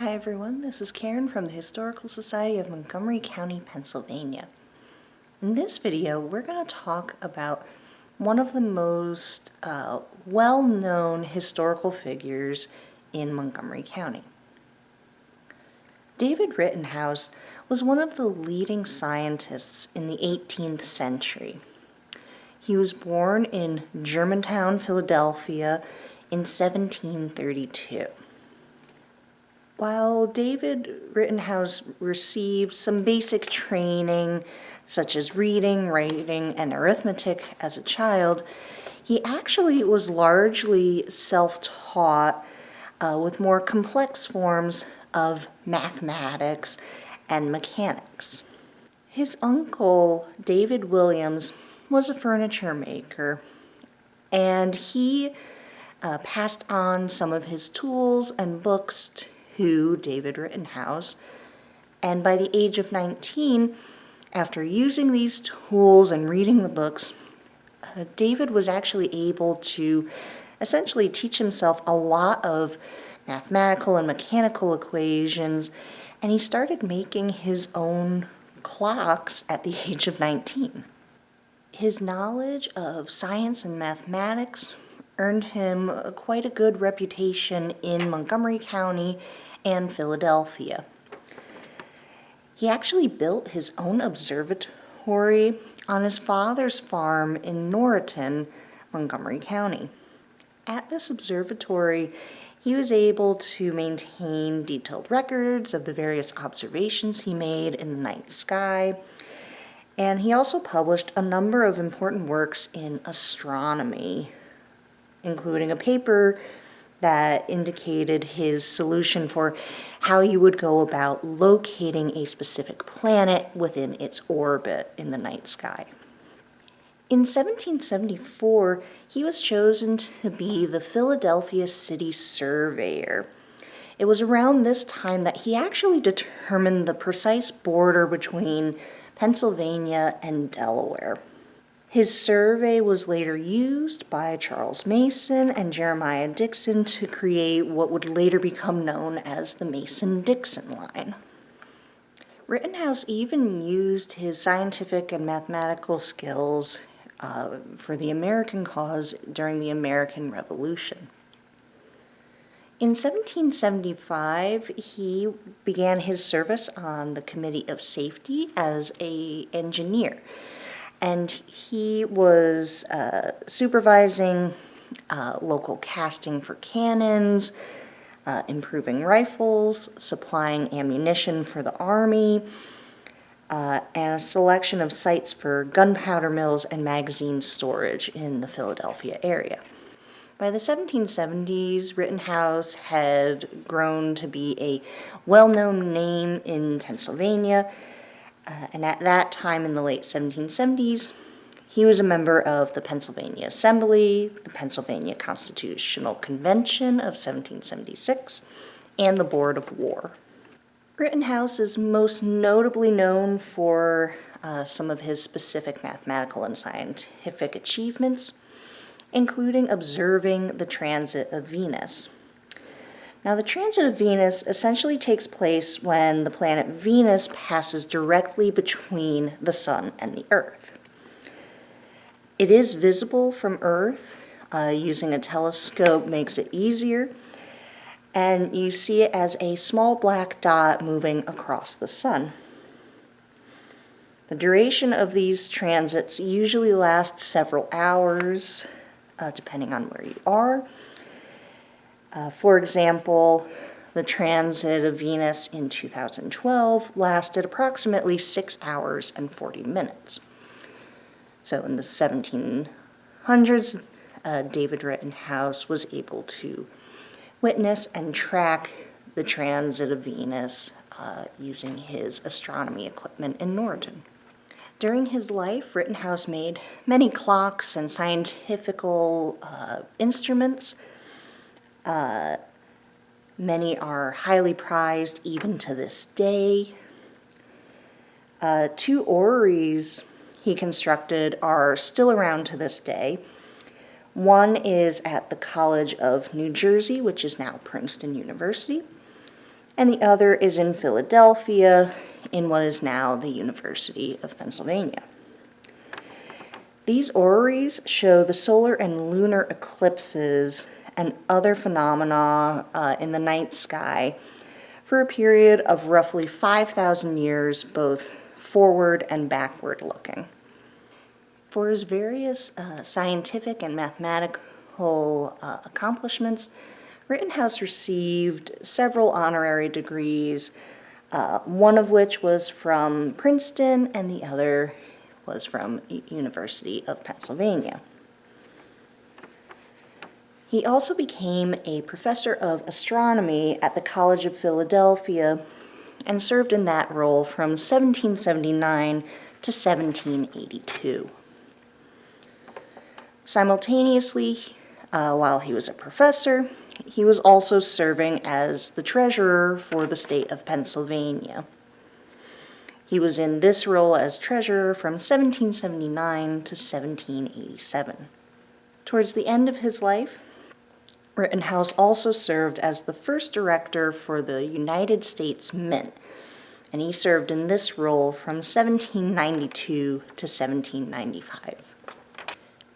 Hi everyone, this is Karen from the Historical Society of Montgomery County, Pennsylvania. In this video, we're going to talk about one of the most well-known historical figures in Montgomery County. David Rittenhouse was one of the leading scientists in the 18th century. He was born in Germantown, Philadelphia in 1732. While David Rittenhouse received some basic training, such as reading, writing, and arithmetic as a child, he actually was largely self-taught with more complex forms of mathematics and mechanics. His uncle, David Williams, was a furniture maker, and he passed on some of his tools and books to David Rittenhouse. And by the age of 19, after using these tools and reading the books, David was actually able to essentially teach himself a lot of mathematical and mechanical equations, and he started making his own clocks at the age of 19. His knowledge of science and mathematics earned him quite a good reputation in Montgomery County and Philadelphia. He actually built his own observatory on his father's farm in Norriton, Montgomery County. At this observatory, he was able to maintain detailed records of the various observations he made in the night sky, and he also published a number of important works in astronomy, including a paper that indicated his solution for how you would go about locating a specific planet within its orbit in the night sky. In 1774, he was chosen to be the Philadelphia city surveyor. It was around this time that he actually determined the precise border between Pennsylvania and Delaware. His survey was later used by Charles Mason and Jeremiah Dixon to create what would later become known as the Mason-Dixon line. Rittenhouse even used his scientific and mathematical skills for the American cause during the American Revolution. In 1775, he began his service on the Committee of Safety as an engineer, and he was supervising local casting for cannons, improving rifles, supplying ammunition for the Army, and a selection of sites for gunpowder mills and magazine storage in the Philadelphia area. By the 1770s, Rittenhouse had grown to be a well-known name in Pennsylvania, and at that time in the late 1770s, he was a member of the Pennsylvania Assembly, the Pennsylvania Constitutional Convention of 1776, and the Board of War. Rittenhouse is most notably known for some of his specific mathematical and scientific achievements, including observing the transit of Venus. Now, the transit of Venus essentially takes place when the planet Venus passes directly between the Sun and the Earth. It is visible from Earth. Using a telescope makes it easier, and you see it as a small black dot moving across the Sun. The duration of these transits usually lasts several hours, depending on where you are. For example, the transit of Venus in 2012 lasted approximately 6 hours and 40 minutes. So in the 1700s, David Rittenhouse was able to witness and track the transit of Venus using his astronomy equipment in Norriton. During his life, Rittenhouse made many clocks and scientifical instruments. Many are highly prized even to this day. 2 orreries he constructed are still around to this day. One is at the College of New Jersey, which is now Princeton University, and the other is in Philadelphia in what is now the University of Pennsylvania. These orreries show the solar and lunar eclipses and other phenomena in the night sky for a period of roughly 5,000 years, both forward and backward looking. For his various scientific and mathematical accomplishments, Rittenhouse received several honorary degrees, one of which was from Princeton and the other was from University of Pennsylvania. He also became a professor of astronomy at the College of Philadelphia and served in that role from 1779 to 1782. Simultaneously, while he was a professor, he was also serving as the treasurer for the state of Pennsylvania. He was in this role as treasurer from 1779 to 1787. Towards the end of his life, Rittenhouse also served as the first director for the United States Mint, and he served in this role from 1792 to 1795.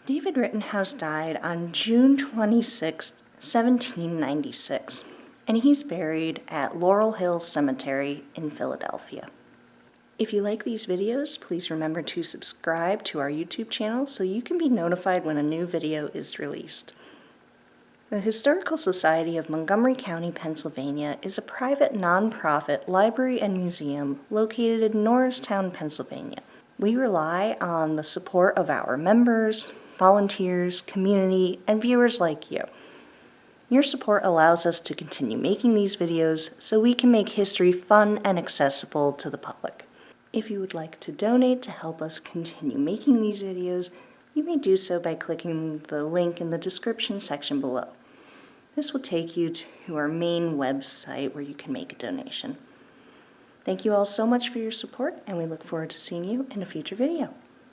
David Rittenhouse died on June 26, 1796, and he's buried at Laurel Hill Cemetery in Philadelphia. If you like these videos, please remember to subscribe to our YouTube channel so you can be notified when a new video is released. The Historical Society of Montgomery County, Pennsylvania is a private nonprofit library and museum located in Norristown, Pennsylvania. We rely on the support of our members, volunteers, community, and viewers like you. Your support allows us to continue making these videos so we can make history fun and accessible to the public. If you would like to donate to help us continue making these videos, you may do so by clicking the link in the description section below. This will take you to our main website where you can make a donation. Thank you all so much for your support, and we look forward to seeing you in a future video.